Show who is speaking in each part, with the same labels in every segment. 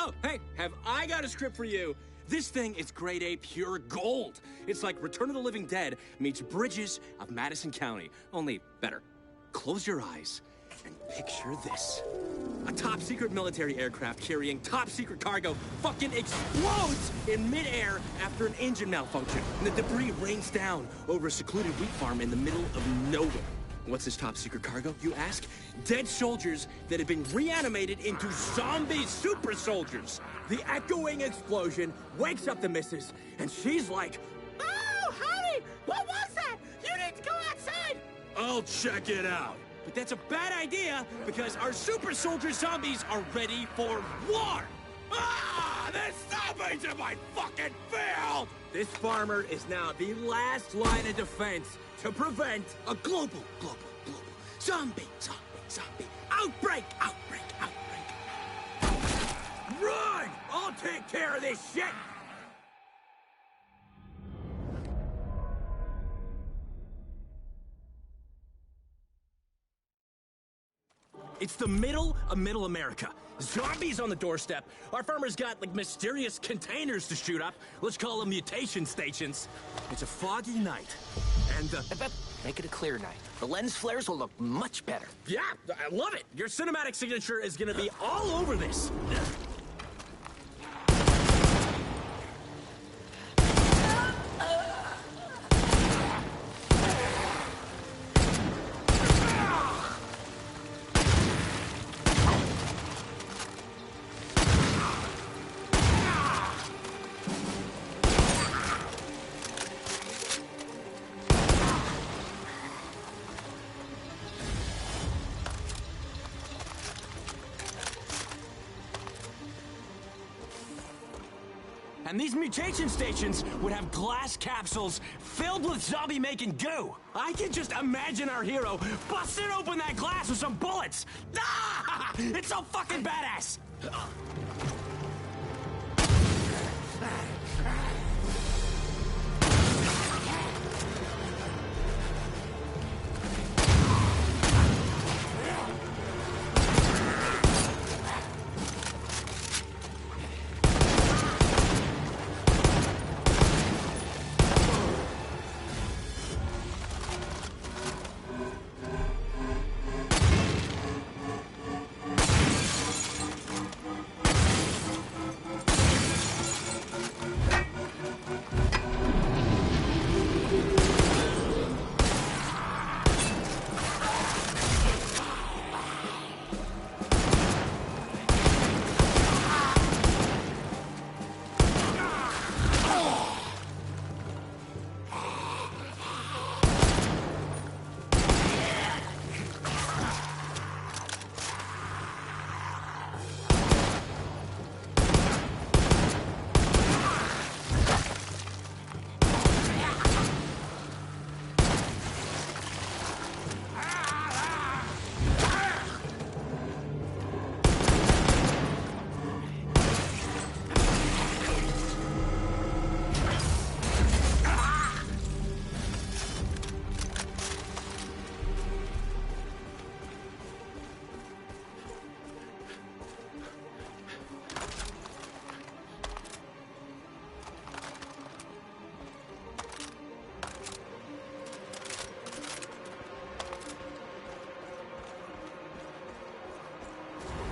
Speaker 1: Oh, hey, have I got a script for you? This thing is grade A pure gold. It's like Return of the Living Dead meets Bridges of Madison County, only better. Close your eyes and picture this. A top-secret military aircraft carrying top-secret cargo fucking explodes in midair after an engine malfunction. And the debris rains down over a secluded wheat farm in the middle of nowhere. What's this top-secret cargo, you ask? Dead soldiers that have been reanimated into zombie super soldiers. The echoing explosion wakes up the missus, and she's like, "Oh, honey, what was that? You need to go outside." "I'll check it out." But that's a bad idea, because our super soldier zombies are ready for war. Ah, the zombies in my fucking field! This farmer is now the last line of defense to prevent a global zombie outbreak. Run! I'll take care of this shit! It's the middle of Middle America. Zombies on the doorstep. Our farmer's got, like, mysterious containers to shoot up. Let's call them mutation stations. It's a foggy night, and
Speaker 2: Make it a clear night. The lens flares will look much better.
Speaker 1: Yeah, I love it. Your cinematic signature is gonna be all over this. And these mutation stations would have glass capsules filled with zombie-making goo. I can just imagine our hero busting open that glass with some bullets. Ah! It's so fucking badass!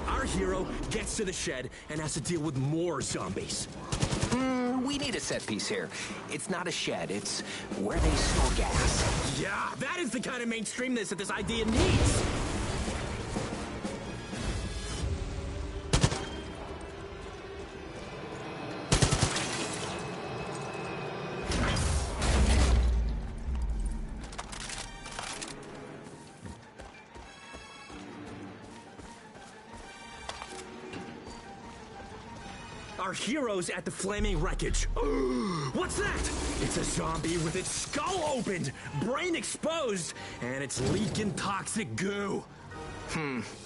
Speaker 1: Our hero gets to the shed and has to deal with more zombies.
Speaker 2: We need a set piece here. It's not a shed, it's where they store gas.
Speaker 1: Yeah, that is the kind of mainstreamness that this idea needs. Our hero's at the flaming wreckage. What's that? It's a zombie with its skull opened, brain exposed, and it's leaking toxic goo.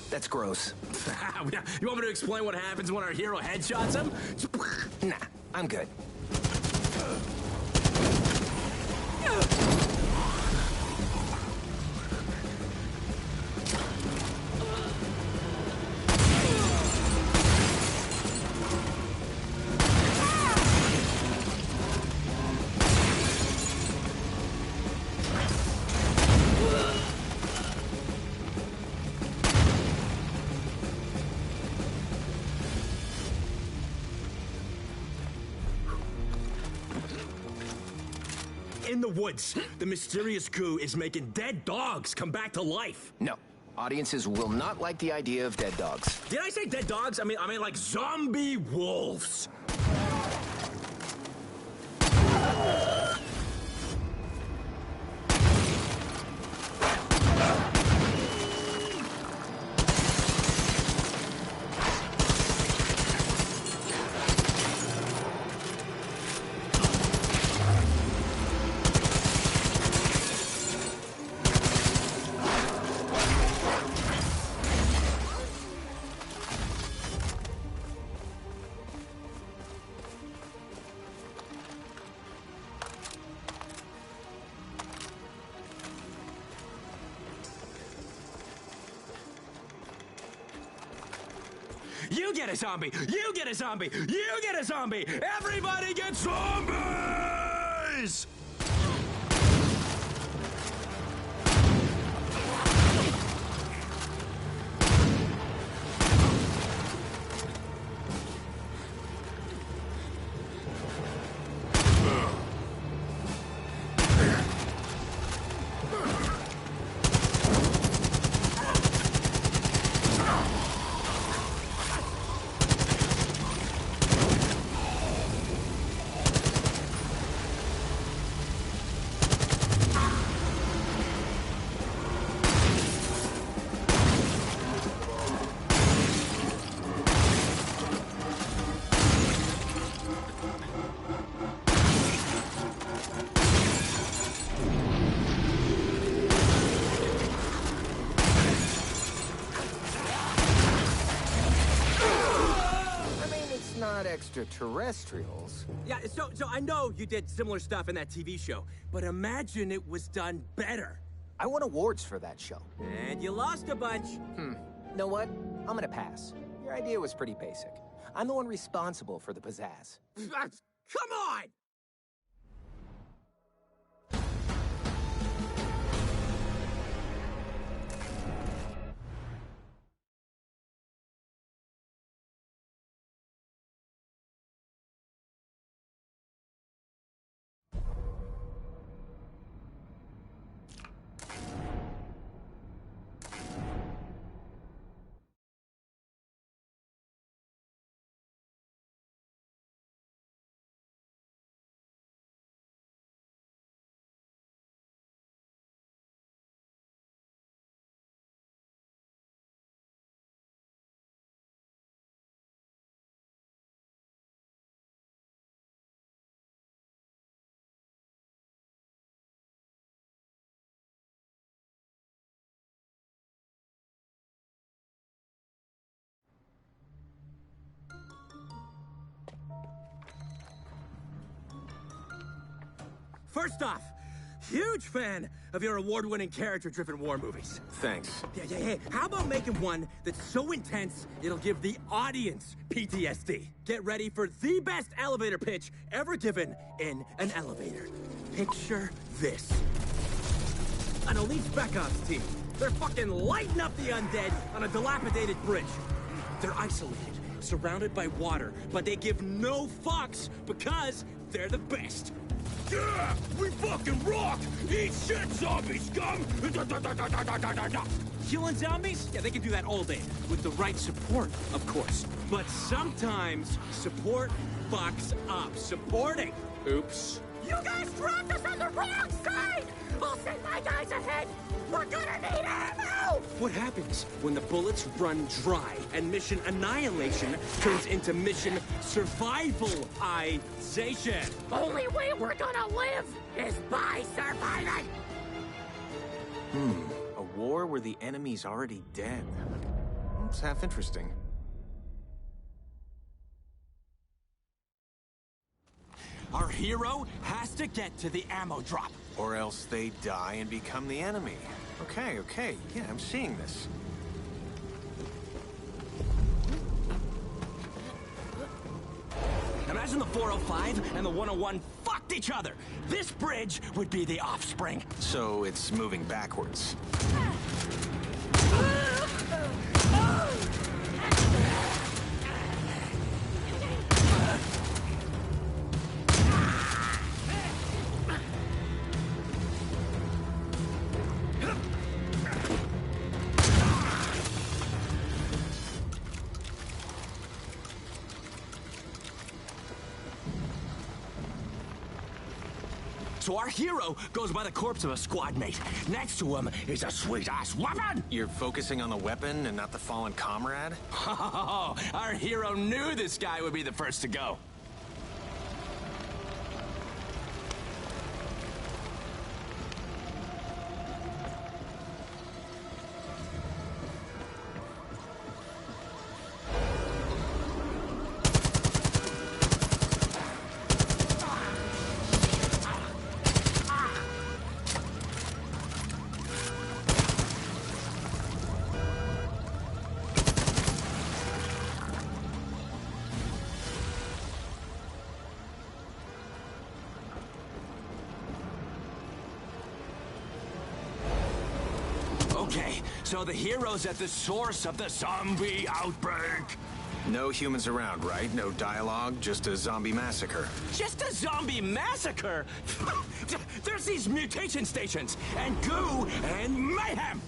Speaker 2: That's gross.
Speaker 1: You want me to explain what happens when our hero headshots him?
Speaker 2: Nah, I'm good.
Speaker 1: in the woods. The mysterious goo is making dead dogs come back to life.
Speaker 2: No. Audiences will not like the idea of dead dogs.
Speaker 1: Did I say dead dogs? I mean like zombie wolves. You get a zombie! You get a zombie! You get a zombie! Everybody gets zombies!
Speaker 2: Extraterrestrials.
Speaker 1: Yeah, so I know you did similar stuff in that TV show, but imagine it was done better.
Speaker 2: I won awards for that show.
Speaker 1: And you lost a bunch.
Speaker 2: Know what? I'm gonna pass. Your idea was pretty basic. I'm the one responsible for the pizzazz.
Speaker 1: Come on! First off, huge fan of your award-winning character-driven war movies.
Speaker 3: Thanks.
Speaker 1: Yeah. How about making one that's so intense, it'll give the audience PTSD? Get ready for the best elevator pitch ever given in an elevator. Picture this. An elite spec ops team. They're fucking lighting up the undead on a dilapidated bridge. They're isolated, surrounded by water, but they give no fucks because they're the best. Yeah! We fucking rock! Eat shit, zombie scum! Killing zombies? Yeah, they can do that all day. With the right support, of course. But sometimes, support fucks up. Supporting. Oops. You guys dropped us on the wrong side! I'll send my guys ahead! We're gonna need ammo! What happens when the bullets run dry and mission annihilation turns into mission survivalization?
Speaker 4: Only way we're gonna live is by surviving!
Speaker 3: A war where the enemy's already dead. It's half interesting.
Speaker 1: Our hero has to get to the ammo drop.
Speaker 3: Or else they die and become the enemy. Okay. Yeah, I'm seeing this.
Speaker 1: Imagine the 405 and the 101 fucked each other. This bridge would be the offspring.
Speaker 3: So it's moving backwards.
Speaker 5: So our hero goes by the corpse of a squad mate. Next to him is a sweet-ass weapon!
Speaker 3: You're focusing on the weapon and not the fallen comrade?
Speaker 5: Oh, our hero knew this guy would be the first to go. Okay, so the hero's at the source of the zombie outbreak.
Speaker 3: No humans around, right? No dialogue, just a zombie massacre.
Speaker 5: Just a zombie massacre? There's these mutation stations, and goo, and mayhem!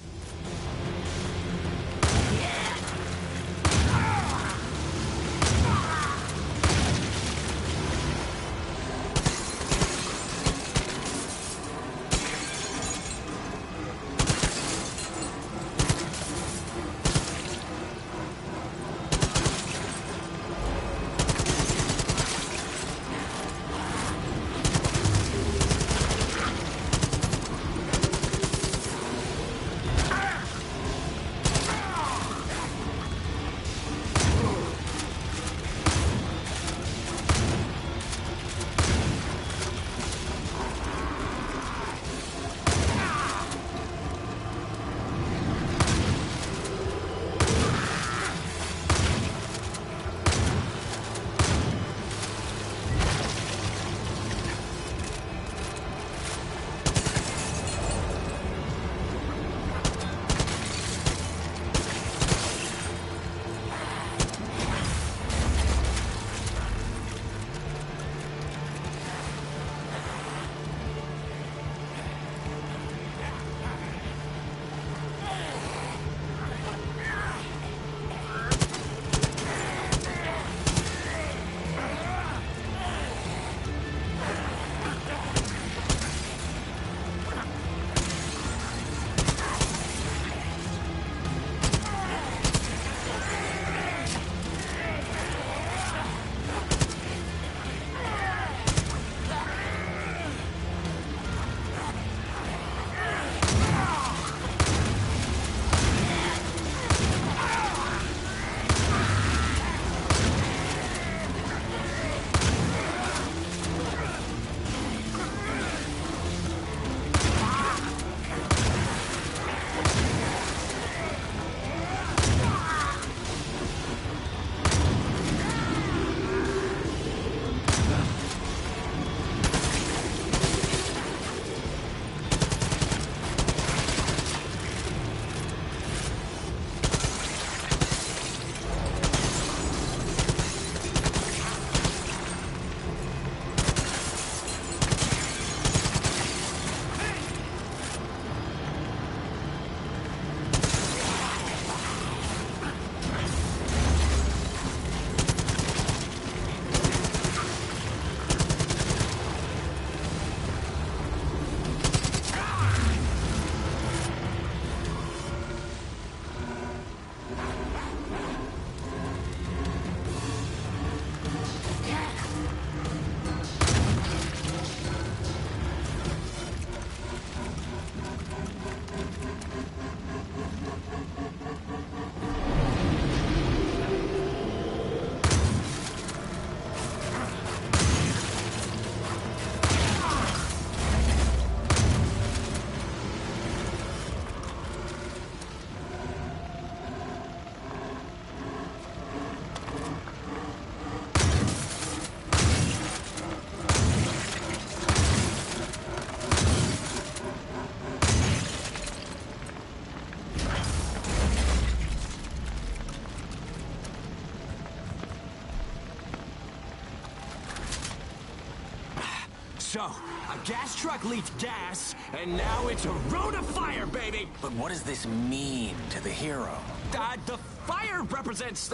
Speaker 5: So, a gas truck leaked gas, and now it's a road of fire, baby!
Speaker 2: But what does this mean to the hero?
Speaker 5: The fire represents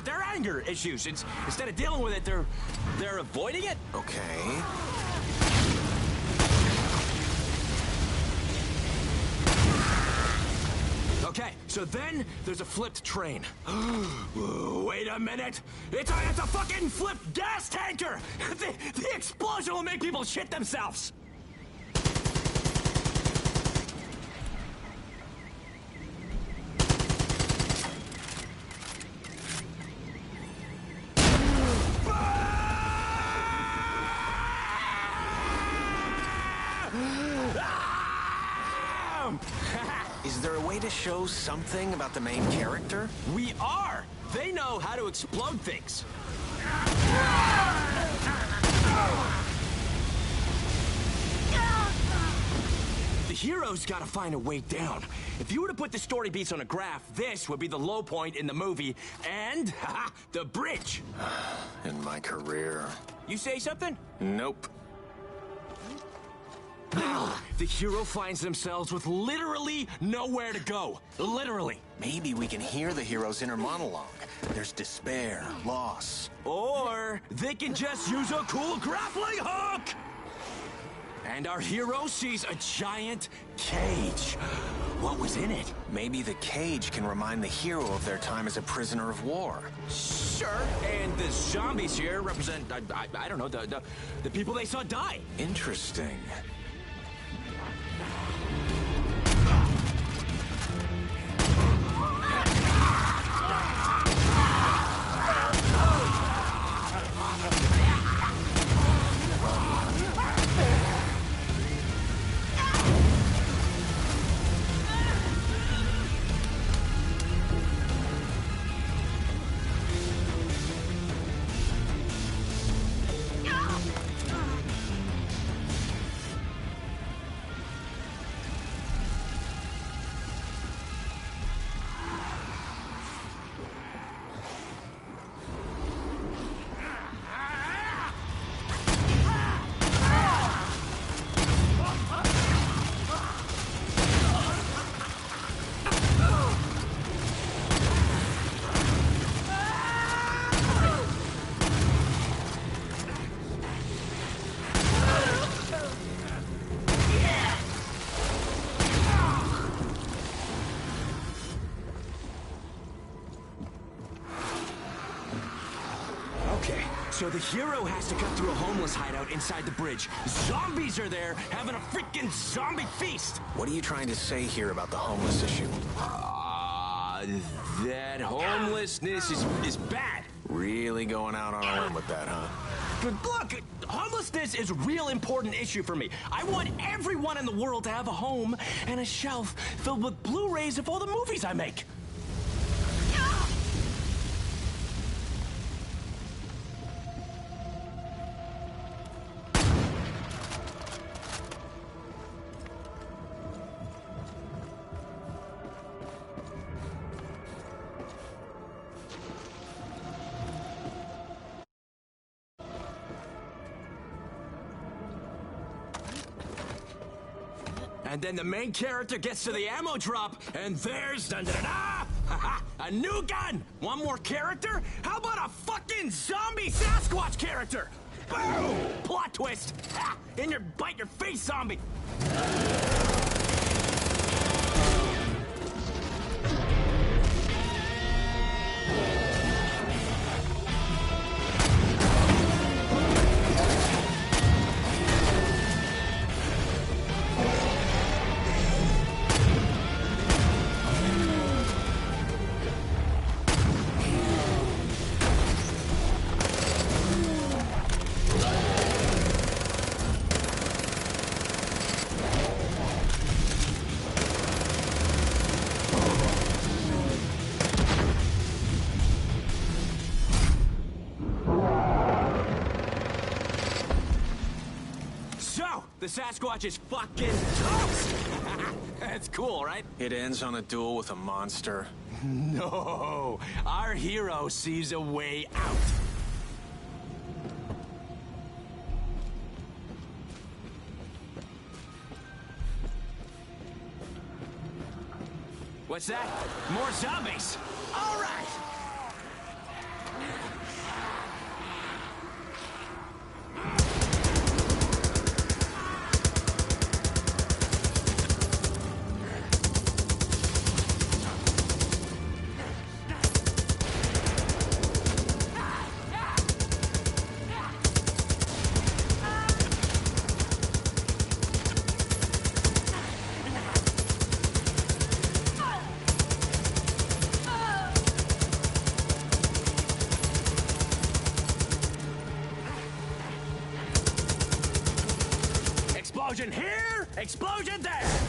Speaker 5: their anger issues. Instead of dealing with it, they're avoiding it?
Speaker 3: Okay.
Speaker 5: Okay, so then there's a flipped train. Wait a minute! It's a fucking flipped gas tanker! The explosion will make people shit themselves!
Speaker 3: Is there a way to show something about the main character?
Speaker 5: We are! They know how to explode things. The hero's gotta find a way down. If you were to put the story beats on a graph, this would be the low point in the movie, and, haha, the bridge.
Speaker 3: In my career.
Speaker 5: You say something?
Speaker 3: Nope.
Speaker 5: The hero finds themselves with literally nowhere to go. Literally.
Speaker 3: Maybe we can hear the hero's inner monologue. There's despair, loss.
Speaker 5: Or they can just use a cool grappling hook! And our hero sees a giant cage. What was in it?
Speaker 3: Maybe the cage can remind the hero of their time as a prisoner of war.
Speaker 5: Sure, and the zombies here represent, I don't know, the people they saw die.
Speaker 3: Interesting.
Speaker 5: So the hero has to cut through a homeless hideout inside the bridge. Zombies are there having a freaking zombie feast.
Speaker 3: What are you trying to say here about the homeless issue?
Speaker 5: That homelessness is bad.
Speaker 3: Really going out on a limb with that, huh?
Speaker 5: But look, homelessness is a real important issue for me. I want everyone in the world to have a home and a shelf filled with Blu-rays of all the movies I make. And then the main character gets to the ammo drop, and there's dun-dun-dun-da! A new gun! One more character? How about a fucking zombie Sasquatch character? Boom! Plot twist! Ha! In your bite your face, zombie! The Sasquatch is fucking toast! That's cool, right?
Speaker 3: It ends on a duel with a monster.
Speaker 5: No! Our hero sees a way out. What's that? More zombies! All right! Explosion here, explosion there!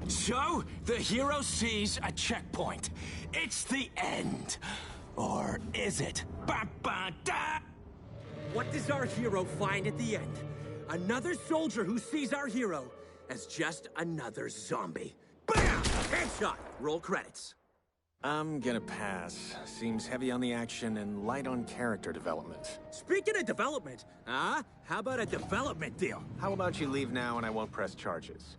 Speaker 5: So, the hero sees a checkpoint. It's the end. Or is it? Ba-ba-da!
Speaker 1: What does our hero find at the end? Another soldier who sees our hero as just another zombie. Bam! Headshot! Roll credits.
Speaker 3: I'm gonna pass. Seems heavy on the action and light on character development.
Speaker 1: Speaking of development, how about a development deal?
Speaker 3: How about you leave now and I won't press charges?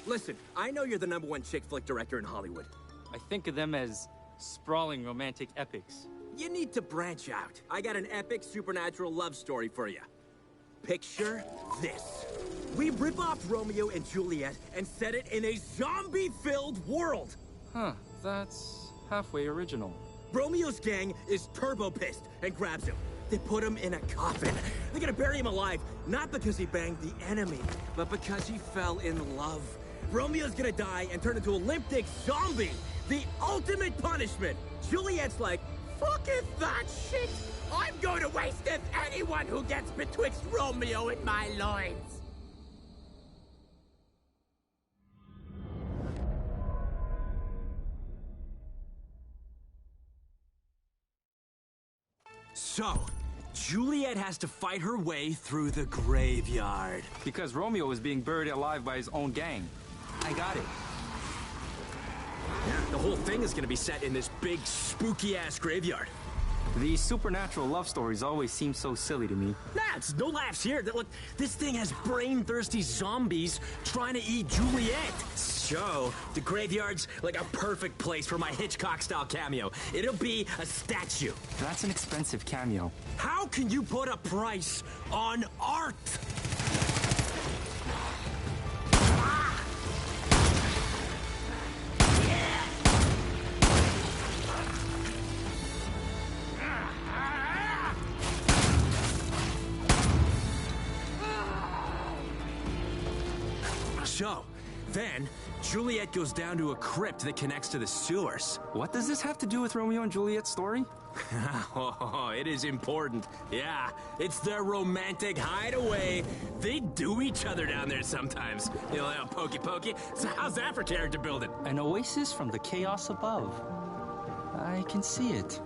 Speaker 1: Listen, I know you're the #1 chick flick director in Hollywood.
Speaker 6: I think of them as sprawling romantic epics.
Speaker 1: You need to branch out. I got an epic supernatural love story for you. Picture this. We rip off Romeo and Juliet and set it in a zombie-filled world.
Speaker 6: Huh, that's halfway original.
Speaker 1: Romeo's gang is turbo pissed and grabs him. They put him in a coffin. They're gonna bury him alive, not because he banged the enemy, but because he fell in love. Romeo's gonna die and turn into a limp dick zombie. The ultimate punishment. Juliet's like,
Speaker 4: Fucketh that shit! I'm going to wasteth anyone who gets betwixt Romeo and my loins!
Speaker 5: So, Juliet has to fight her way through the graveyard.
Speaker 6: Because Romeo was being buried alive by his own gang. I got it.
Speaker 5: The whole thing is gonna be set in this big, spooky-ass graveyard.
Speaker 6: These supernatural love stories always seem so silly to me.
Speaker 5: Nah, it's no laughs here. Look, this thing has brain-thirsty zombies trying to eat Juliet. So, the graveyard's like a perfect place for my Hitchcock-style cameo. It'll be a statue.
Speaker 6: That's an expensive cameo.
Speaker 5: How can you put a price on art? So, Then, Juliet goes down to a crypt that connects to the sewers.
Speaker 6: What does this have to do with Romeo and Juliet's story?
Speaker 5: Oh, it is important. Yeah, it's their romantic hideaway. They do each other down there sometimes. You know, pokey pokey. So how's that for character building?
Speaker 6: An oasis from the chaos above. I can see it.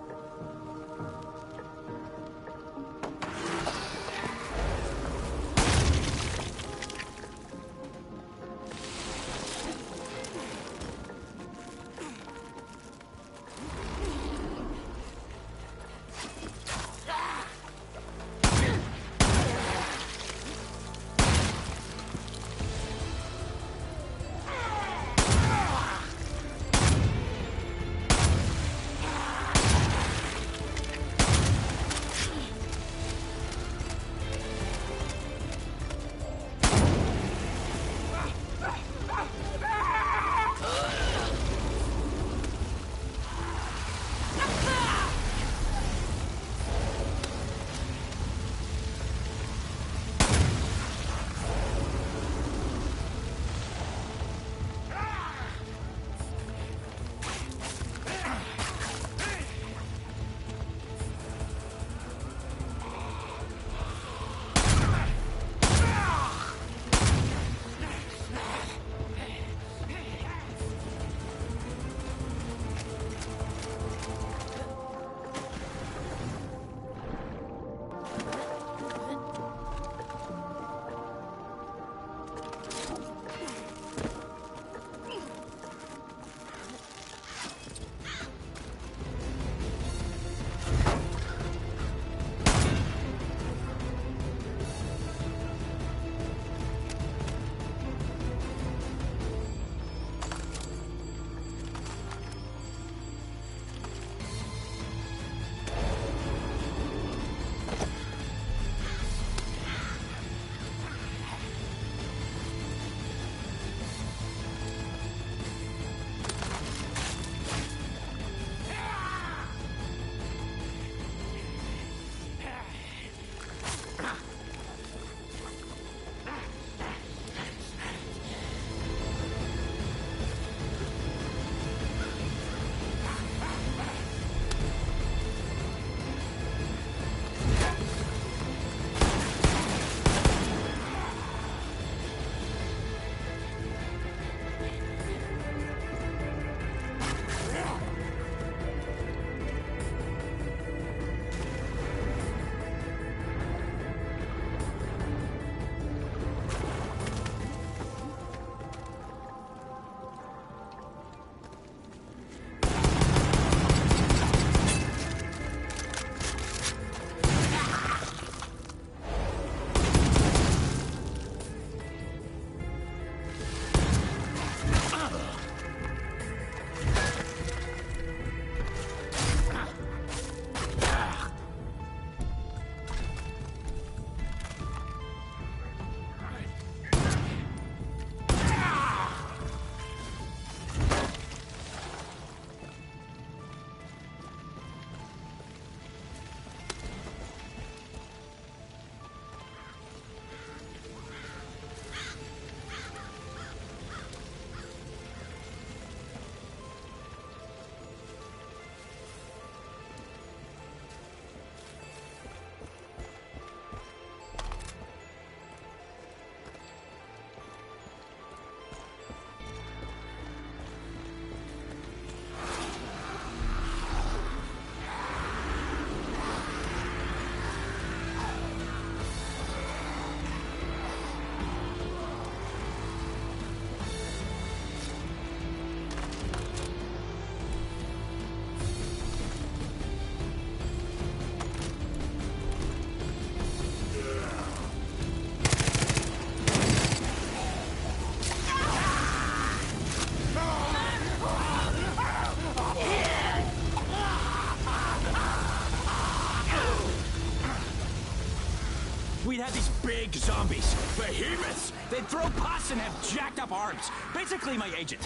Speaker 5: We'd have these big zombies, behemoths. They'd throw pus and have jacked up arms. Basically my agent.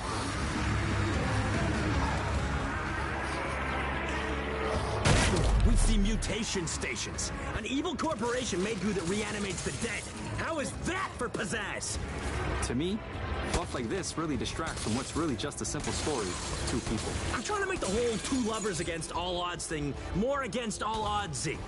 Speaker 5: We emergency mutation stations. An evil corporation made goo that reanimates the dead. How is that for pizzazz?
Speaker 6: To me, fluff like this really distracts from what's really just a simple story of two people.
Speaker 5: I'm trying to make the whole two lovers against all odds thing more against all oddsy.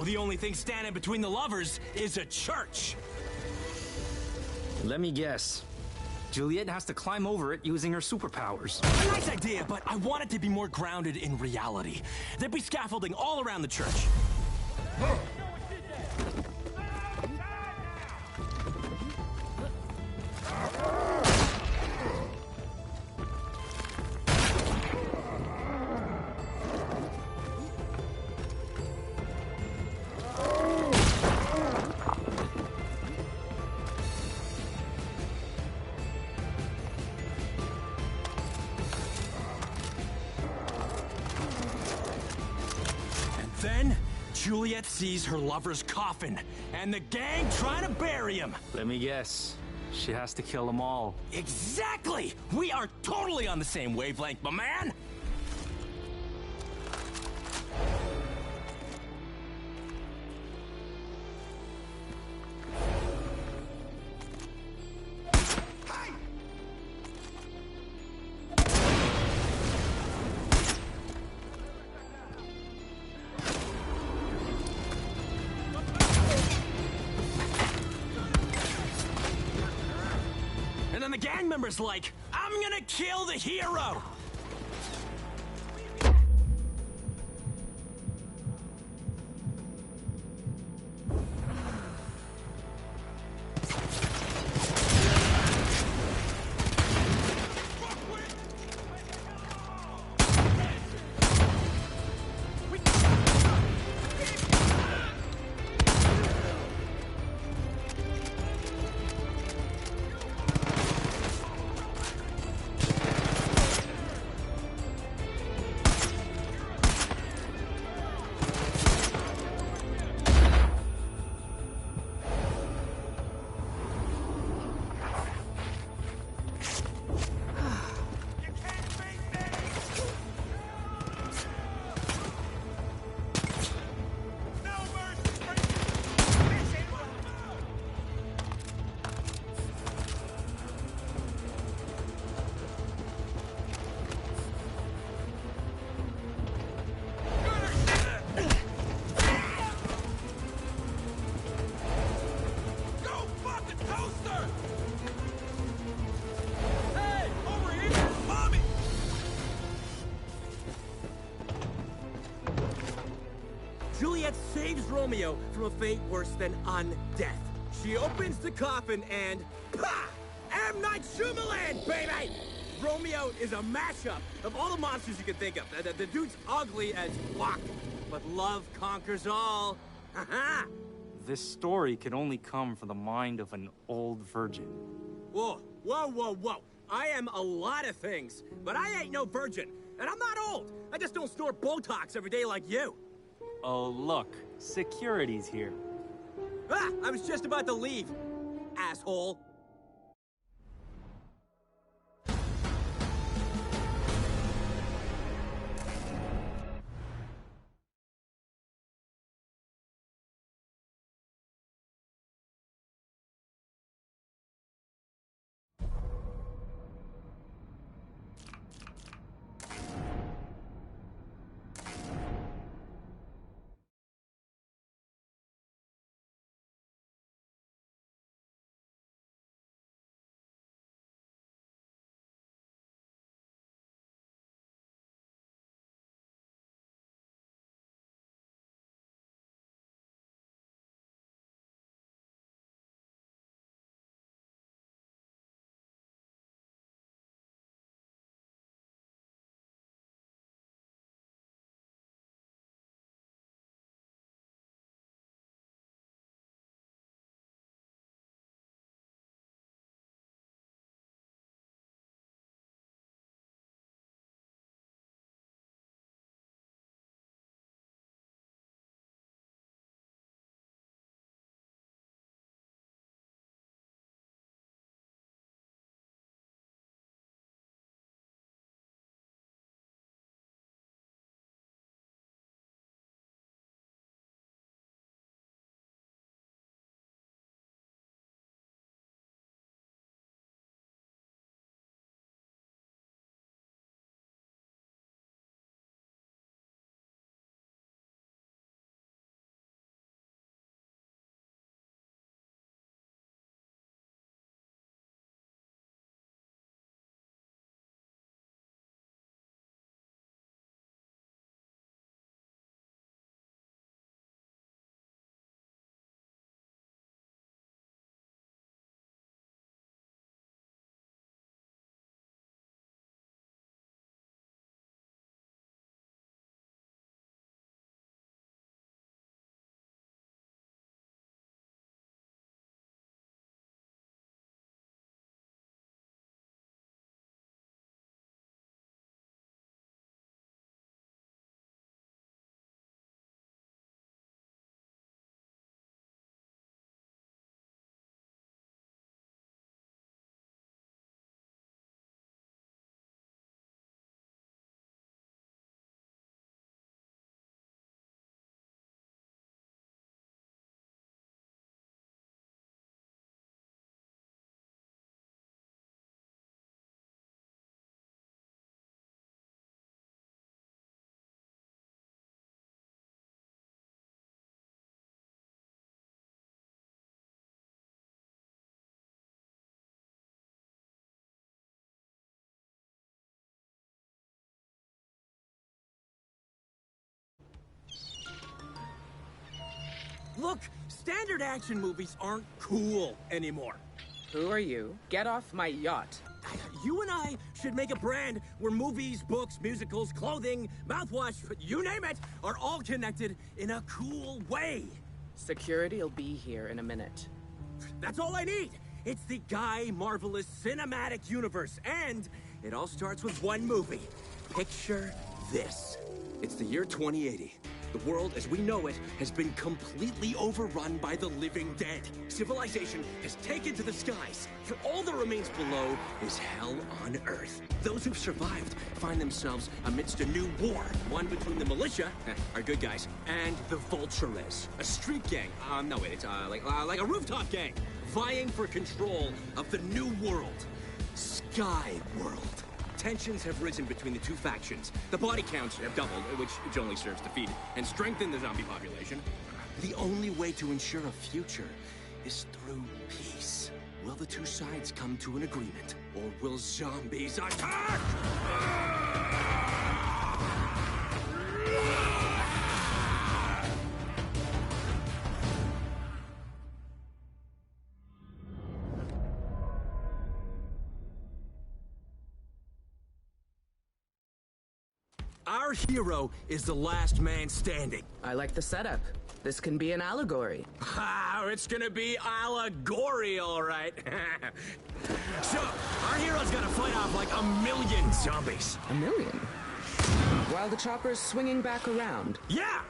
Speaker 5: The only thing standing between the lovers is a church.
Speaker 6: Let me guess. Juliet has to climb over it using her superpowers.
Speaker 5: A nice idea, but I want it to be more grounded in reality. There'd be scaffolding all around the church. Then, Juliet sees her lover's coffin, and the gang trying to bury him.
Speaker 6: Let me guess. She has to kill them all.
Speaker 5: Exactly! We are totally on the same wavelength, my man! And then the gang member's like, I'm gonna kill the hero!
Speaker 4: Juliet saves Romeo from a fate worse than undeath. She opens the coffin and... PAH! M. Night Shyamalan, baby! Romeo is a mashup of all the monsters you can think of. The dude's ugly as fuck, but love conquers all. Ha-ha!
Speaker 6: This story could only come from the mind of an old virgin.
Speaker 4: Whoa, whoa, whoa, whoa. I am a lot of things, but I ain't no virgin. And I'm not old. I just don't snort Botox every day like you.
Speaker 6: Oh, look. Security's here.
Speaker 4: Ah, I was just about to leave, asshole. Look, standard action movies aren't cool anymore.
Speaker 7: Who are you? Get off my yacht.
Speaker 4: You and I should make a brand where movies, books, musicals, clothing, mouthwash, you name it, are all connected in a cool way.
Speaker 7: Security'll be here in a minute.
Speaker 4: That's all I need. It's the Guy Marvelous Cinematic Universe, and it all starts with one movie. Picture this. It's the year 2080. The world as we know it has been completely overrun by the living dead. Civilization has taken to the skies, for all that remains below is hell on Earth. Those who've survived find themselves amidst a new war, one between the militia, our good guys, and the Vultures, a street gang. No wait, it's like a rooftop gang, vying for control of the new world, Sky World. Tensions have risen between the two factions. The body counts have doubled, which only serves to feed and strengthen the zombie population. The only way to ensure a future is through peace. Will the two sides come to an agreement, or will zombies attack? Our hero is the last man standing.
Speaker 7: I like the setup. This can be an allegory.
Speaker 4: Ah, it's gonna be allegory, all right. So, our hero's gotta fight off like 1,000,000 zombies.
Speaker 7: 1,000,000? While the chopper's swinging back around.
Speaker 4: Yeah!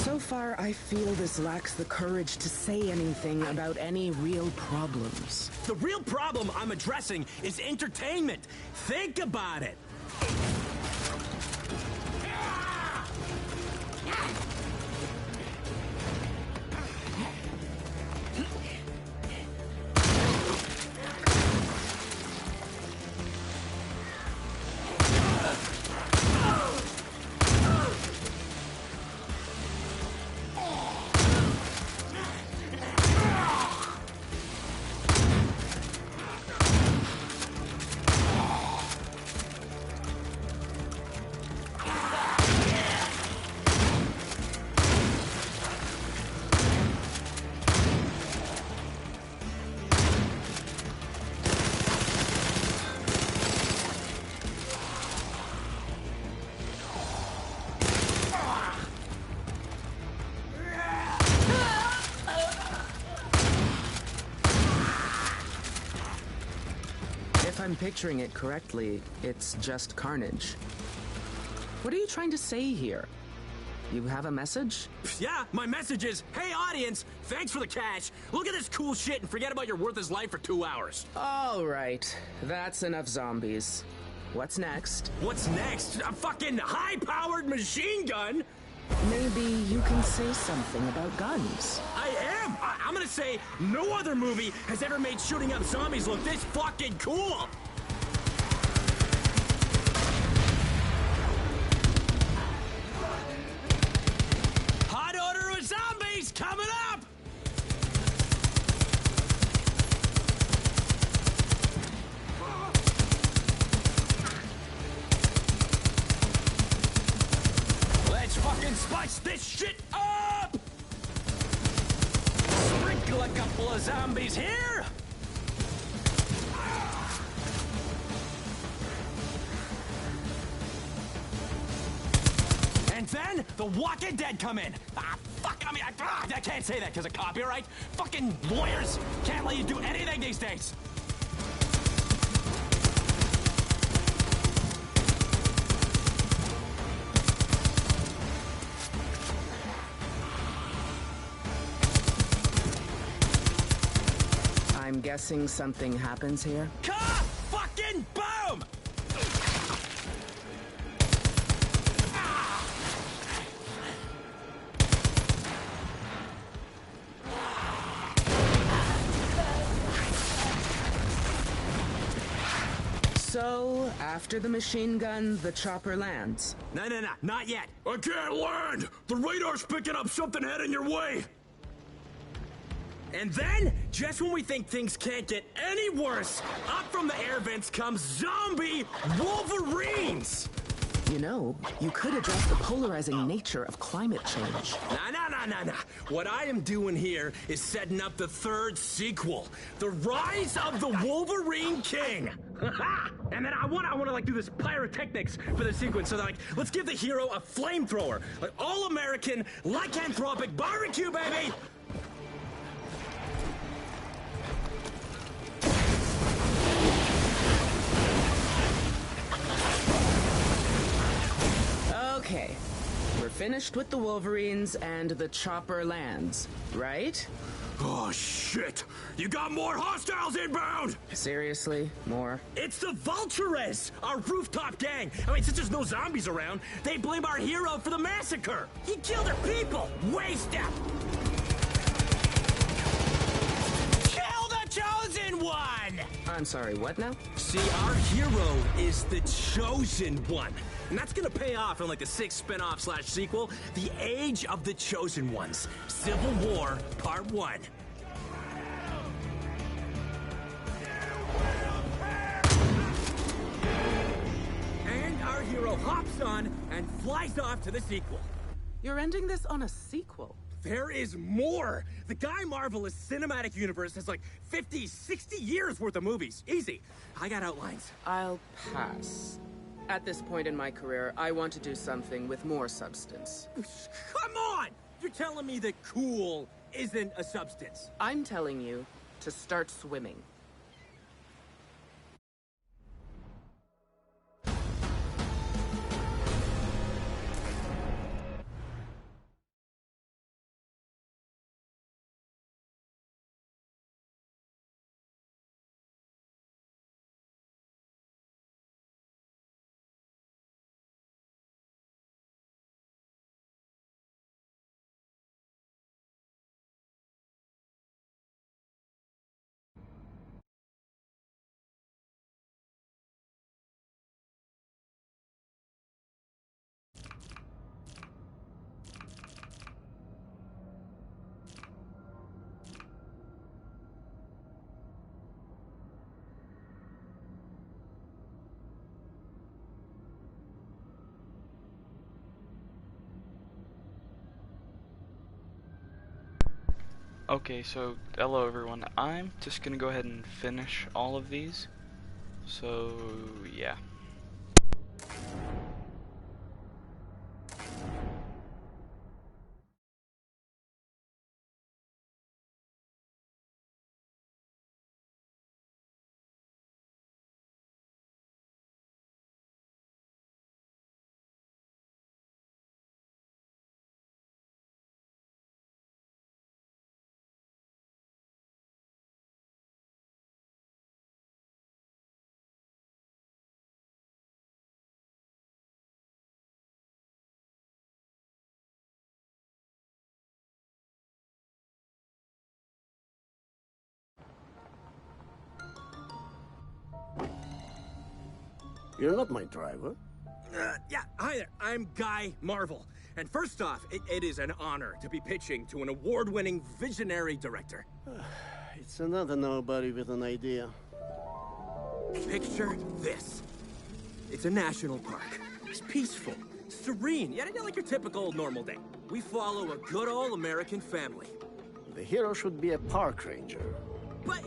Speaker 7: So far, I feel this lacks the courage to say anything about any real problems.
Speaker 4: The real problem I'm addressing is entertainment. Think about it.
Speaker 7: If I'm picturing it correctly, it's just carnage. What are you trying to say here? You have a message?
Speaker 4: Yeah, my message is, hey audience, thanks for the cash. Look at this cool shit and forget about your worthless life for 2 hours.
Speaker 7: All right, that's enough zombies. What's next?
Speaker 4: What's next? A fucking high-powered machine gun?
Speaker 7: Maybe you can say something about guns.
Speaker 4: I am! I'm gonna say no other movie has ever made shooting up zombies look this fucking cool! Hot odor of zombies coming up! Let's fucking spice this shit up! Sprinkle a couple of zombies here! And then the Walking Dead come in. Ah, fuck, I can't say that because of copyright. Fucking lawyers can't let you do anything these days.
Speaker 7: I'm guessing something happens here.
Speaker 4: Fucking boom!
Speaker 7: So, after the machine gun, the chopper lands.
Speaker 4: No, not yet. I can't land! The radar's picking up something heading your way! And then, just when we think things can't get any worse, up from the air vents comes zombie Wolverines!
Speaker 7: You know, you could address the polarizing nature of climate change.
Speaker 4: Nah. What I am doing here is setting up the third sequel, The Rise of the Wolverine King. And then I wanna like do this pyrotechnics for the sequence. So like, let's give the hero a flamethrower, like all American, lycanthropic barbecue, baby.
Speaker 7: Okay, we're finished with the Wolverines and the chopper lands, right?
Speaker 4: Oh, shit! You got more hostiles inbound!
Speaker 7: Seriously? More?
Speaker 4: It's the Vultures, our rooftop gang. I mean, since there's no zombies around, they blame our hero for the massacre. He killed our people. Waste up.
Speaker 7: I'm sorry, what now?
Speaker 5: See, our hero is the Chosen One. And that's gonna pay off in like the 6th spin-off / sequel, The Age of the Chosen Ones. Civil War, Part 1.
Speaker 4: And our hero hops on and flies off to the sequel.
Speaker 7: You're ending this on a sequel.
Speaker 4: There is more! The Guy Marvelous Cinematic Universe has like 50, 60 years worth of movies. Easy. I got outlines.
Speaker 7: I'll pass. At this point in my career, I want to do something with more substance.
Speaker 4: Come on! You're telling me that cool isn't a substance.
Speaker 7: I'm telling you to start swimming.
Speaker 8: Okay, so hello everyone. I'm just gonna go ahead and finish all of these. So yeah.
Speaker 9: You're not my driver.
Speaker 4: Yeah, hi there. I'm Guy Marvel. And first off, it is an honor to be pitching to an award-winning visionary director.
Speaker 9: It's another nobody with an idea.
Speaker 4: Picture this. It's a national park. It's peaceful, serene, yet like your typical normal day. We follow a good old American family.
Speaker 9: The hero should be a park ranger.
Speaker 4: But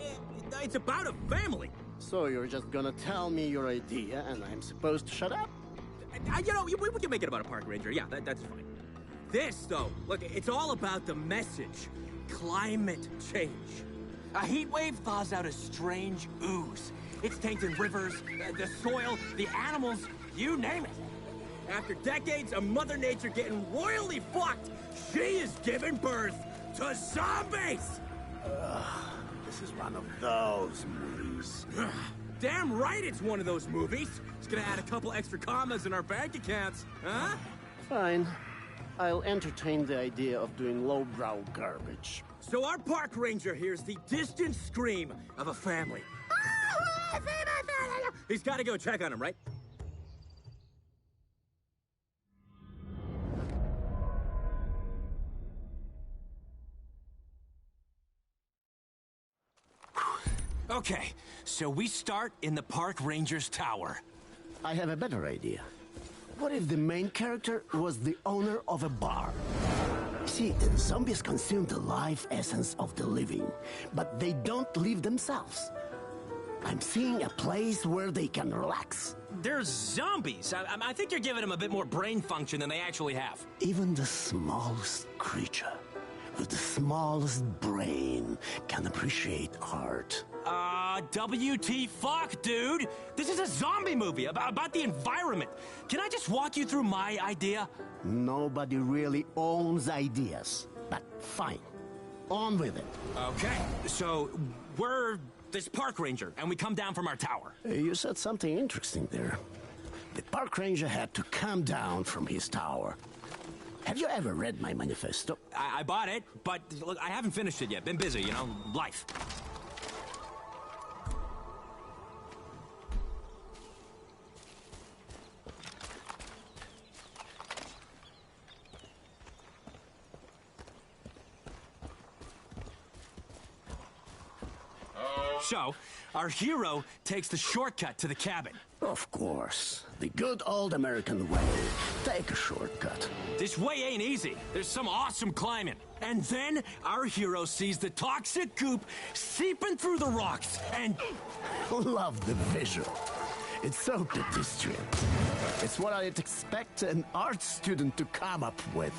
Speaker 4: it's about a family.
Speaker 9: So you're just gonna tell me your idea and I'm supposed to shut up?
Speaker 4: You know, we can make it about a park ranger. Yeah, that's fine. This, though, look, it's all about the message. Climate change. A heat wave thaws out a strange ooze. It's tainting rivers, the soil, the animals, you name it. After decades of Mother Nature getting royally fucked, she is giving birth to zombies!
Speaker 9: This is one of those movies.
Speaker 4: Damn right it's one of those movies. It's gonna add a couple extra commas in our bank accounts, huh?
Speaker 9: Fine. I'll entertain the idea of doing lowbrow garbage.
Speaker 4: So our park ranger hears the distant scream of a family. He's gotta go check on him, right?
Speaker 5: Okay, so we start in the park ranger's tower.
Speaker 9: I have a better idea. What if the main character was the owner of a bar? See, zombies consume the life essence of the living, but they don't live themselves. I'm seeing a place where they can relax.
Speaker 5: They're zombies. I think you're giving them a bit more brain function than they actually have.
Speaker 9: Even the smallest creature with the smallest brain can appreciate art.
Speaker 5: WT fuck, dude. This is a zombie movie about the environment. Can I just walk you through my idea?
Speaker 9: Nobody really owns ideas, but fine. On with it.
Speaker 5: Okay, so we're this park ranger, and we come down from our tower.
Speaker 9: You said something interesting there. The park ranger had to come down from his tower. Have you ever read my manifesto?
Speaker 5: I bought it, but look, I haven't finished it yet. Been busy, you know, life. So, our hero takes the shortcut to the cabin.
Speaker 9: Of course. The good old American way. Take a shortcut.
Speaker 5: This way ain't easy. There's some awesome climbing. And then our hero sees the toxic goop seeping through the rocks and...
Speaker 9: Love the visual. It's so pedestrian. It's what I'd expect an art student to come up with.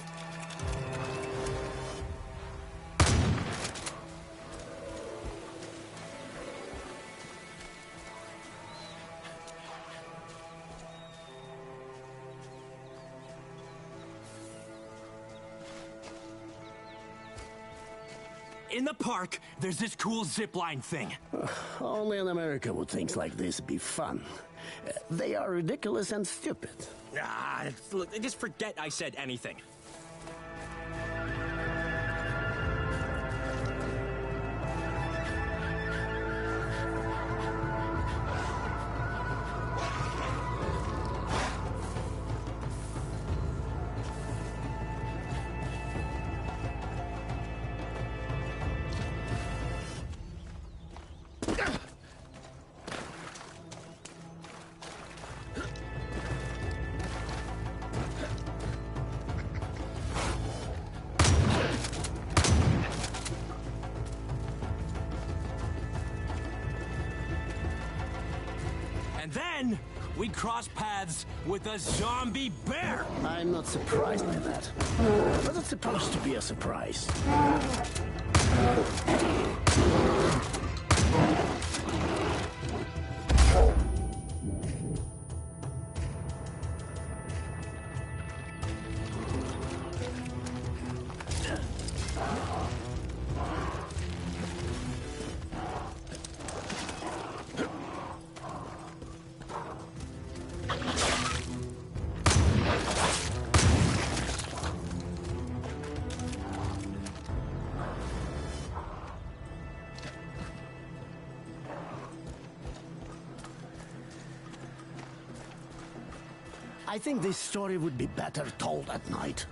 Speaker 5: In the park, there's this cool zipline thing.
Speaker 9: Only in America would things like this be fun. They are ridiculous and stupid.
Speaker 5: Look, just forget I said anything. And then we cross paths with a zombie bear.
Speaker 9: I'm not surprised by that. But it's supposed to be a surprise. I think this story would be better told at night.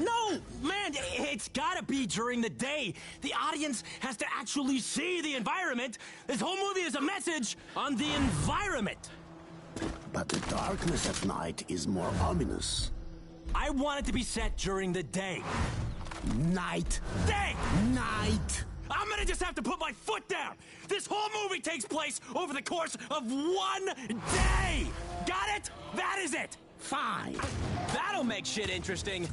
Speaker 5: No, man, it's gotta be during the day. The audience has to actually see the environment. This whole movie is a message on the environment.
Speaker 9: But the darkness at night is more ominous.
Speaker 5: I want it to be set during the day.
Speaker 9: Night.
Speaker 5: Day!
Speaker 9: Night!
Speaker 5: I'm gonna just have to put my foot down. This whole movie takes place over the course of one day. Got it? That is it.
Speaker 9: Fine.
Speaker 5: That'll make shit interesting.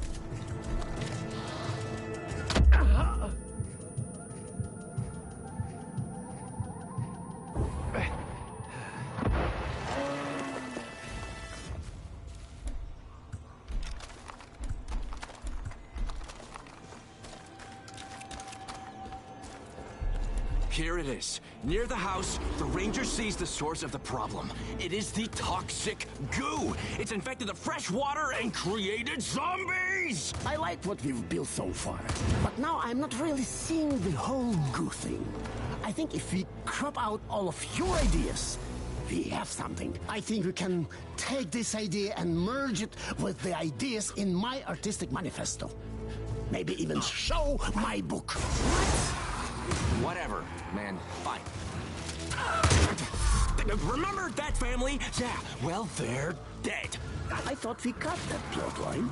Speaker 5: Here it is. Near the house, the ranger sees the source of the problem. It is the toxic goo. It's infected the fresh water and created zombies!
Speaker 9: I like what we've built so far. But now I'm not really seeing the whole goo thing. I think if we crop out all of your ideas, we have something. I think we can take this idea and merge it with the ideas in my artistic manifesto. Maybe even show my book.
Speaker 2: Whatever, man. Fine.
Speaker 5: Remember that family? Yeah, well, they're dead.
Speaker 9: I thought we cut that plot line.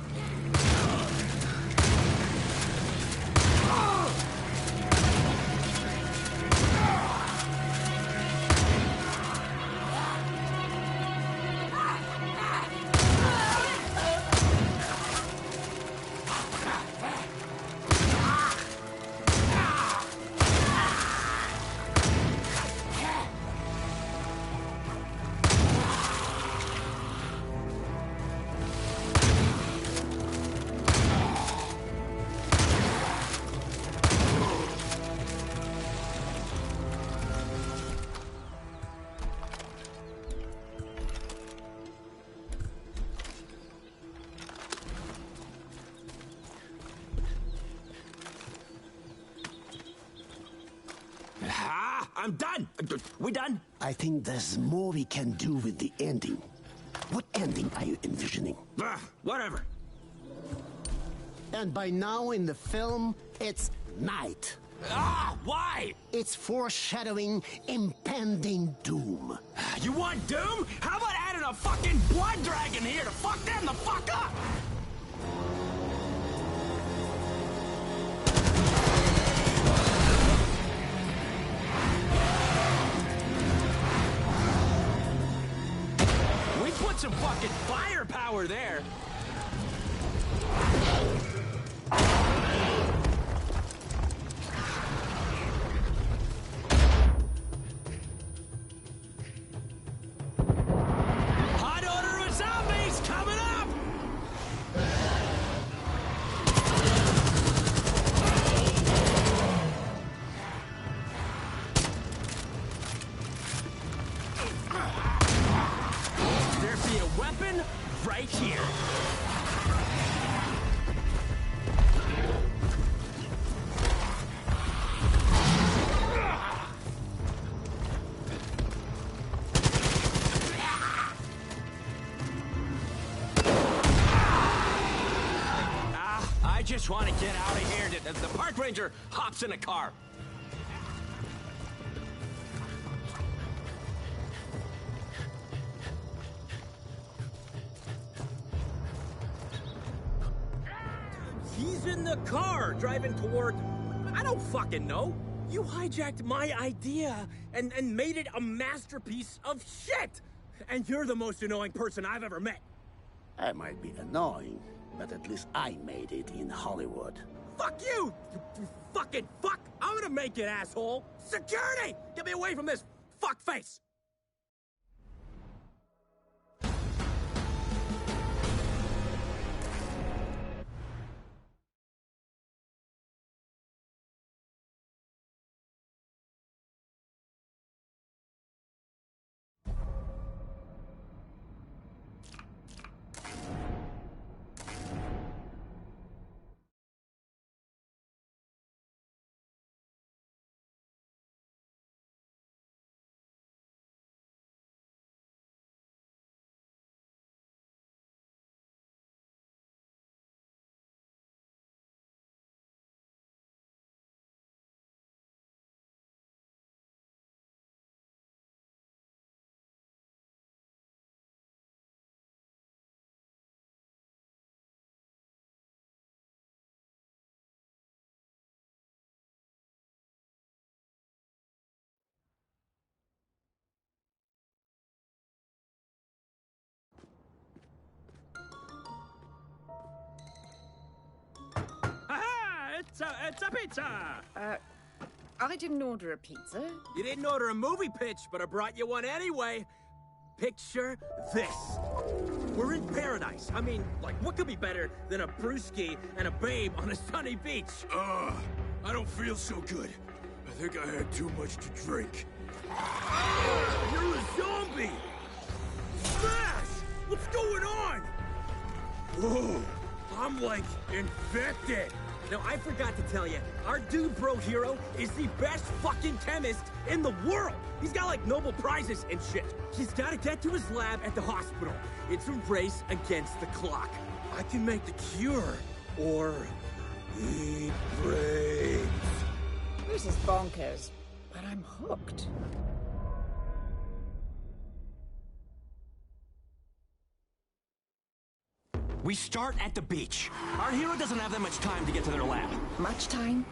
Speaker 5: I'm done. We done?
Speaker 9: I think there's more we can do with the ending. What ending are you envisioning?
Speaker 5: Whatever.
Speaker 9: And by now in the film, it's night.
Speaker 5: Ah, why?
Speaker 9: It's foreshadowing impending doom.
Speaker 5: You want doom? How about adding a fucking blood dragon here to fuck them the fuck up? We put some fucking firepower there. Hot odor of zombies coming up! There be a weapon right here. I just want to get out of here. The park ranger hops in a car.
Speaker 4: He's in the car, driving toward... I don't fucking know. You hijacked my idea and made it a masterpiece of shit! And you're the most annoying person I've ever met.
Speaker 9: I might be annoying, but at least I made it in Hollywood.
Speaker 4: Fuck you! You fucking fuck! I'm gonna make it, asshole! Security! Get me away from this fuck face! It's a pizza!
Speaker 10: I didn't order a pizza.
Speaker 4: You didn't order a movie pitch, but I brought you one anyway. Picture this. We're in paradise. I mean, like, what could be better than a brewski and a babe on a sunny beach?
Speaker 5: I don't feel so good. I think I had too much to drink.
Speaker 4: You're a zombie! Smash! What's going on? Whoa, I'm like infected. Now, I forgot to tell you, our dude bro hero is the best fucking chemist in the world. He's got like Nobel Prizes and shit. He's got to get to his lab at the hospital. It's a race against the clock. I can make the cure, or eat brains.
Speaker 10: This is bonkers, but I'm hooked.
Speaker 5: We start at the beach. Our hero doesn't have that much time to get to their lab.
Speaker 10: Much time?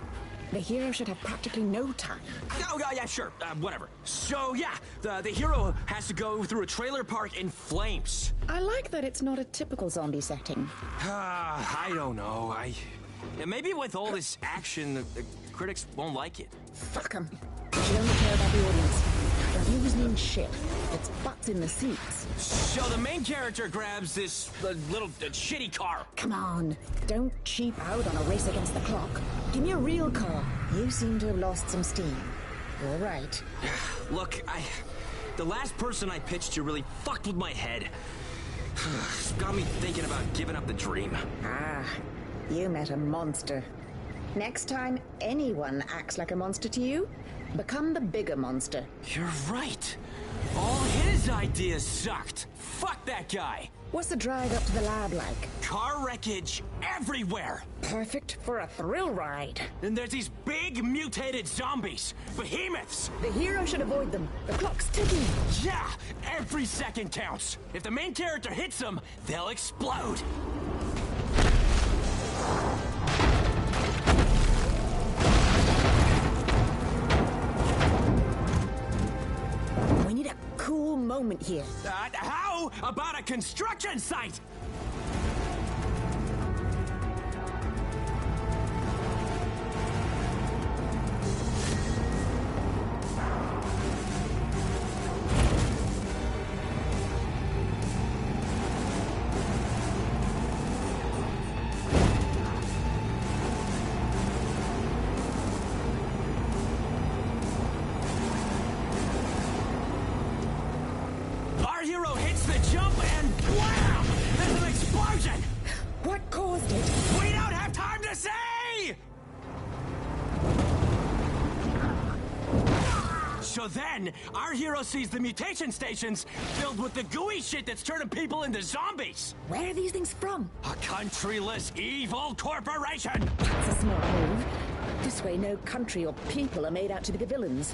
Speaker 10: The hero should have practically no time.
Speaker 5: Oh, yeah, sure. Whatever. So, yeah, the hero has to go through a trailer park in flames.
Speaker 10: I like that it's not a typical zombie setting.
Speaker 5: I don't know. Maybe with all this action, the critics won't like it.
Speaker 10: Fuck 'em. We should only care about the audience. Reviews mean shit. It's butts in the seats.
Speaker 5: So the main character grabs this little shitty car.
Speaker 10: Come on. Don't cheap out on a race against the clock. Give me a real car. You seem to have lost some steam. You're right.
Speaker 5: Look, the last person I pitched to really fucked with my head. It's got me thinking about giving up the dream.
Speaker 10: Ah, you met a monster. Next time anyone acts like a monster to you, become the bigger monster.
Speaker 5: You're right. All his His idea sucked. Fuck that guy.
Speaker 10: What's the drive up to the lab like?
Speaker 5: Car wreckage everywhere.
Speaker 10: Perfect for a thrill ride.
Speaker 5: And there's these big mutated zombies. Behemoths.
Speaker 10: The hero should avoid them. The clock's ticking.
Speaker 5: Yeah, every second counts. If the main character hits them, they'll explode.
Speaker 10: We need a cool moment here.
Speaker 5: How about a construction site? Our hero hits the jump and wham! There's an explosion!
Speaker 10: What caused it?
Speaker 5: We don't have time to see! So then, our hero sees the mutation stations filled with the gooey shit that's turning people into zombies.
Speaker 10: Where are these things from?
Speaker 5: A countryless evil corporation!
Speaker 10: That's a smart move. This way, no country or people are made out to be the villains.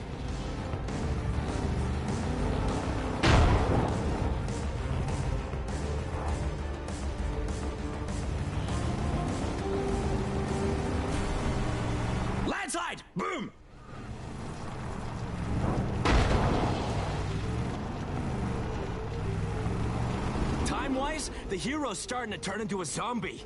Speaker 5: Landslide! Boom! Time-wise, the hero's starting to turn into a zombie.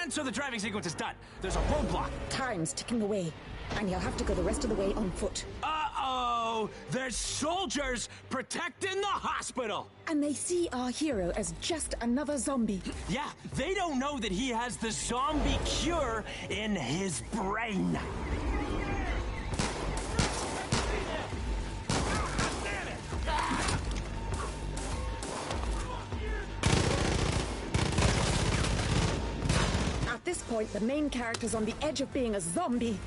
Speaker 5: And so the driving sequence is done. There's a roadblock.
Speaker 10: Time's ticking away, and you'll have to go the rest of the way on foot.
Speaker 5: Uh-oh! There's soldiers protecting the hospital!
Speaker 10: And they see our hero as just another zombie.
Speaker 5: Yeah, they don't know that he has the zombie cure in his brain.
Speaker 10: At this point, the main character's on the edge of being a zombie.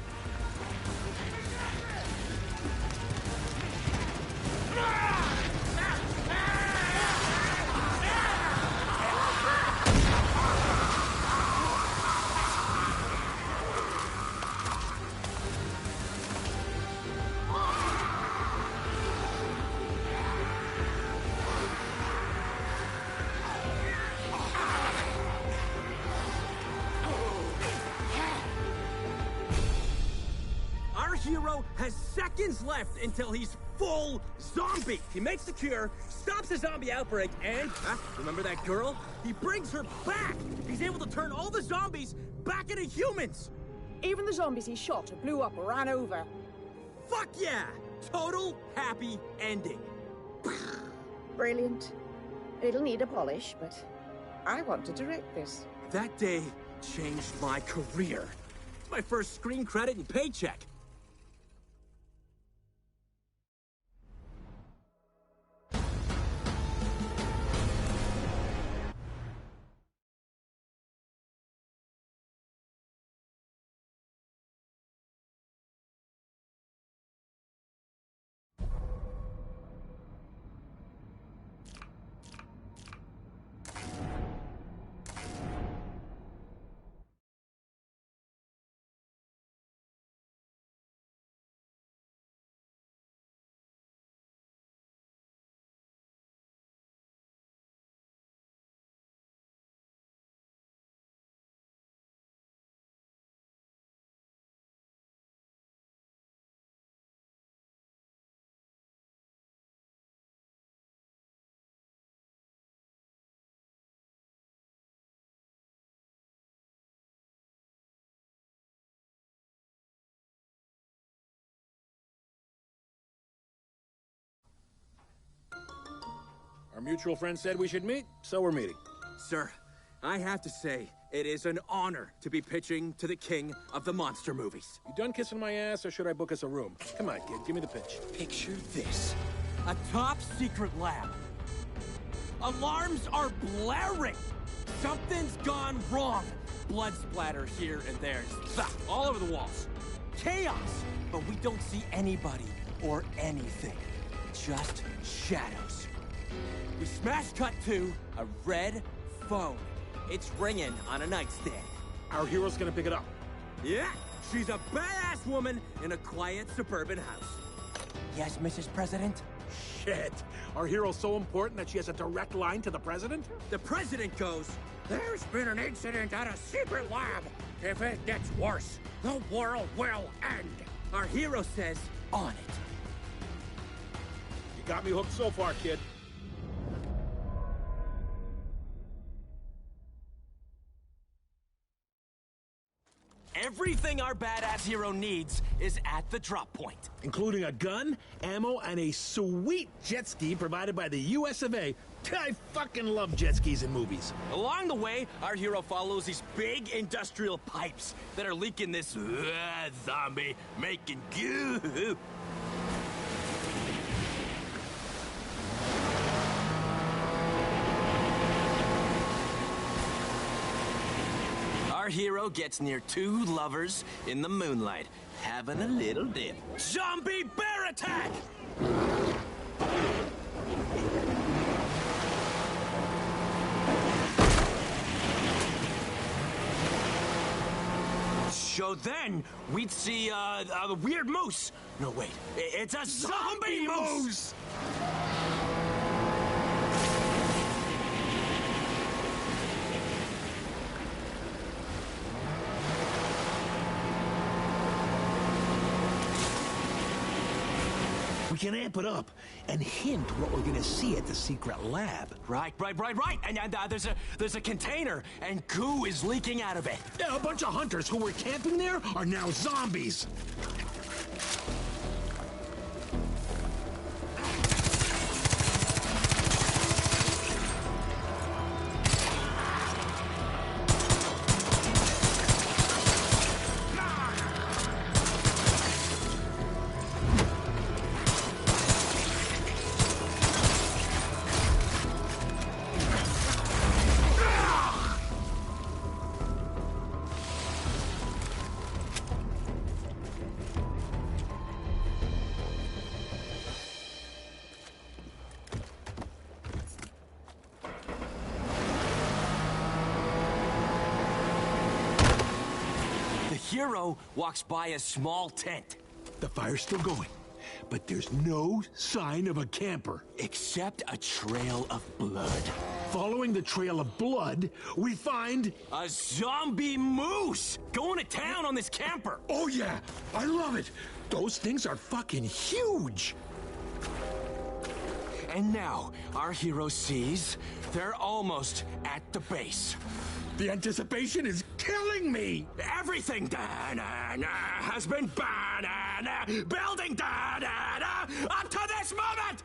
Speaker 4: Our hero has seconds left until he's full zombie. He makes the cure, stops the zombie outbreak, and, remember that girl? He brings her back. He's able to turn all the zombies back into humans.
Speaker 10: Even the zombies he shot or blew up or ran over.
Speaker 4: Fuck yeah! Total happy ending.
Speaker 10: Brilliant. It'll need a polish, but I want to direct this.
Speaker 4: That day changed my career. It's my first screen credit and paycheck.
Speaker 11: Our mutual friend said we should meet, so we're meeting.
Speaker 4: Sir, I have to say, it is an honor to be pitching to the king of the monster movies.
Speaker 11: You done kissing my ass, or should I book us a room? Come on, kid, give me the pitch.
Speaker 4: Picture this. A top secret lab. Alarms are blaring. Something's gone wrong. Blood splatter here and there. All over the walls. chaos, but we don't see anybody or anything. Just shadows. We smash cut to a red phone. It's ringing on a nightstand.
Speaker 11: Our hero's gonna pick it up.
Speaker 4: Yeah, she's a badass woman in a quiet suburban house. Yes, Mrs. President?
Speaker 11: Shit. Our hero's so important that she has a direct line to the president?
Speaker 4: The president goes,
Speaker 12: "There's been an incident at a secret lab. If it gets worse, the world will end."
Speaker 4: Our hero says, on it.
Speaker 11: You got me hooked so far, kid.
Speaker 4: Everything our badass hero needs is at the drop point.
Speaker 11: Including a gun, ammo, and a sweet jet ski provided by the US of A. I fucking love jet skis in movies.
Speaker 4: Along the way, our hero follows these big industrial pipes that are leaking this zombie making goo. Our hero gets near two lovers in the moonlight, having a little dip. Zombie bear attack! So then, we'd see a weird moose. No, wait, it's a zombie moose!
Speaker 11: We can amp it up and hint what we're gonna see at the secret lab.
Speaker 4: Right. And there's a container, and goo is leaking out of it.
Speaker 11: Yeah, a bunch of hunters who were camping there are now zombies.
Speaker 4: Hero walks by a small tent.
Speaker 11: The fire's still going, but there's no sign of a camper.
Speaker 4: Except a trail of blood.
Speaker 11: Following the trail of blood, we find...
Speaker 4: a zombie moose going to town on this camper.
Speaker 11: Oh yeah, I love it. Those things are fucking huge.
Speaker 4: And now, our hero sees they're almost at the base.
Speaker 11: The anticipation is killing me!
Speaker 4: Everything has been building up to this moment!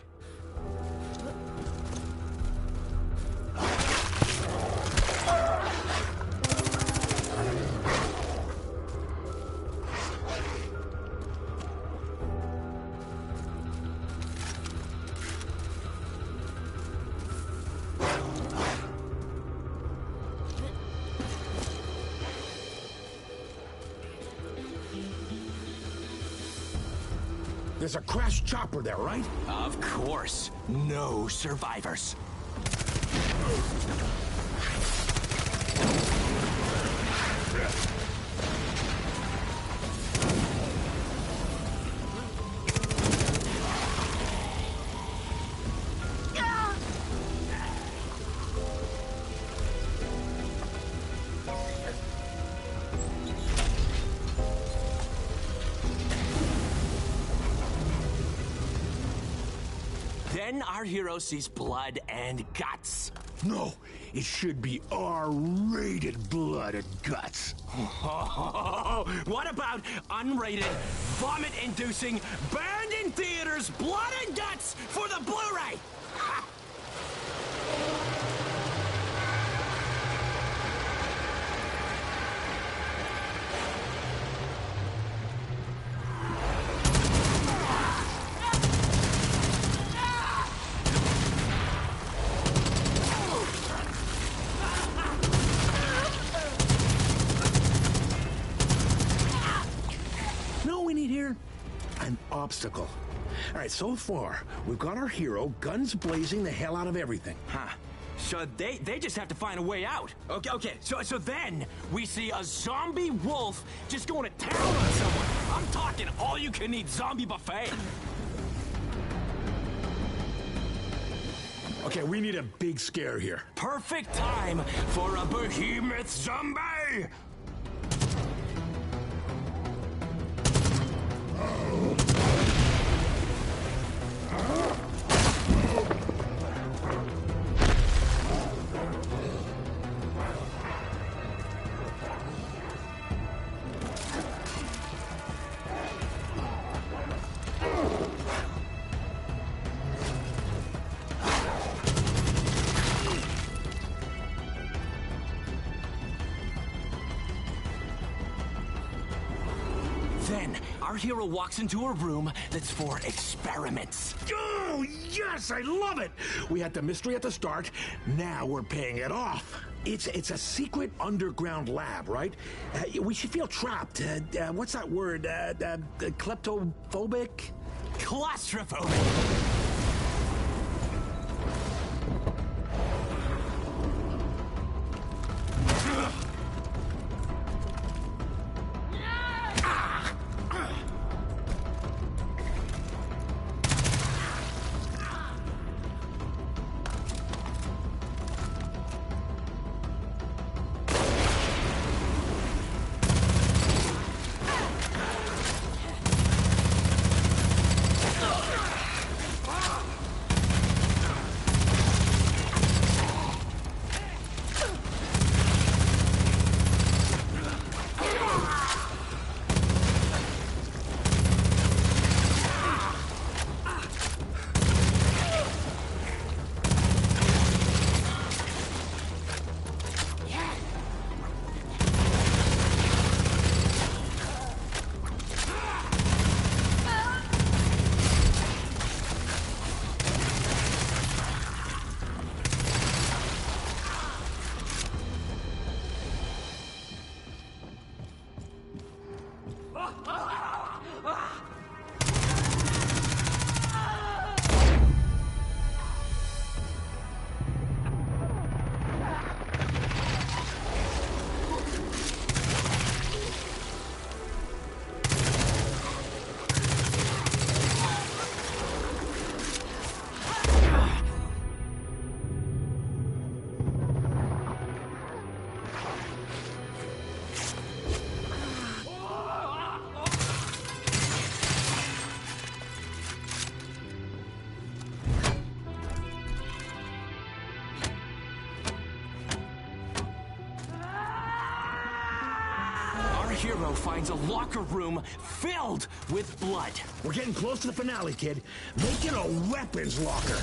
Speaker 11: There's a crashed chopper there, right?
Speaker 4: Of course. No survivors. Then our hero sees blood and guts.
Speaker 11: No, it should be R-rated blood and guts.
Speaker 4: What about unrated, vomit-inducing, banned in theaters blood and guts for the Blu-ray?
Speaker 11: obstacle. All right, so far, we've got our hero guns blazing the hell out of everything.
Speaker 5: Huh. So they just have to find a way out. Okay. So then we see a zombie wolf just going to town on someone. I'm talking all-you-can-eat zombie buffet.
Speaker 11: Okay, we need a big scare here.
Speaker 5: Perfect time for a behemoth zombie. Then, our hero walks into a room that's for experiments.
Speaker 11: Oh, yes, I love it! We had the mystery at the start, now we're paying it off. It's a secret underground lab, right? We should feel trapped. What's that word? Kleptophobic?
Speaker 5: Claustrophobic. Hero finds a locker room filled with blood.
Speaker 11: We're getting close to the finale, kid. Make it a weapons locker.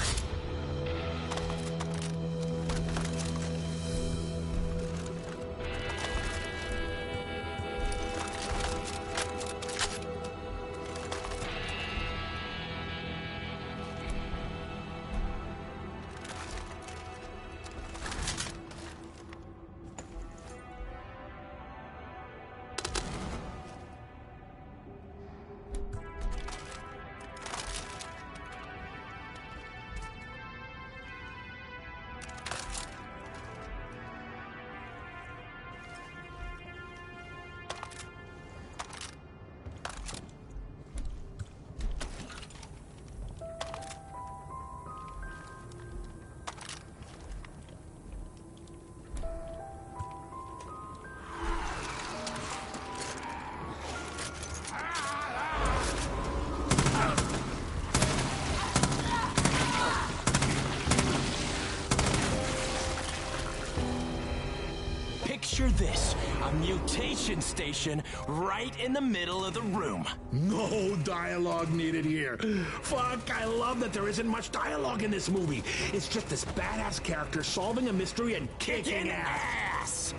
Speaker 5: Picture this, a mutation station right in the middle of the room.
Speaker 11: No dialogue needed here. Fuck, I love that there isn't much dialogue in this movie. It's just this badass character solving a mystery and kicking ass.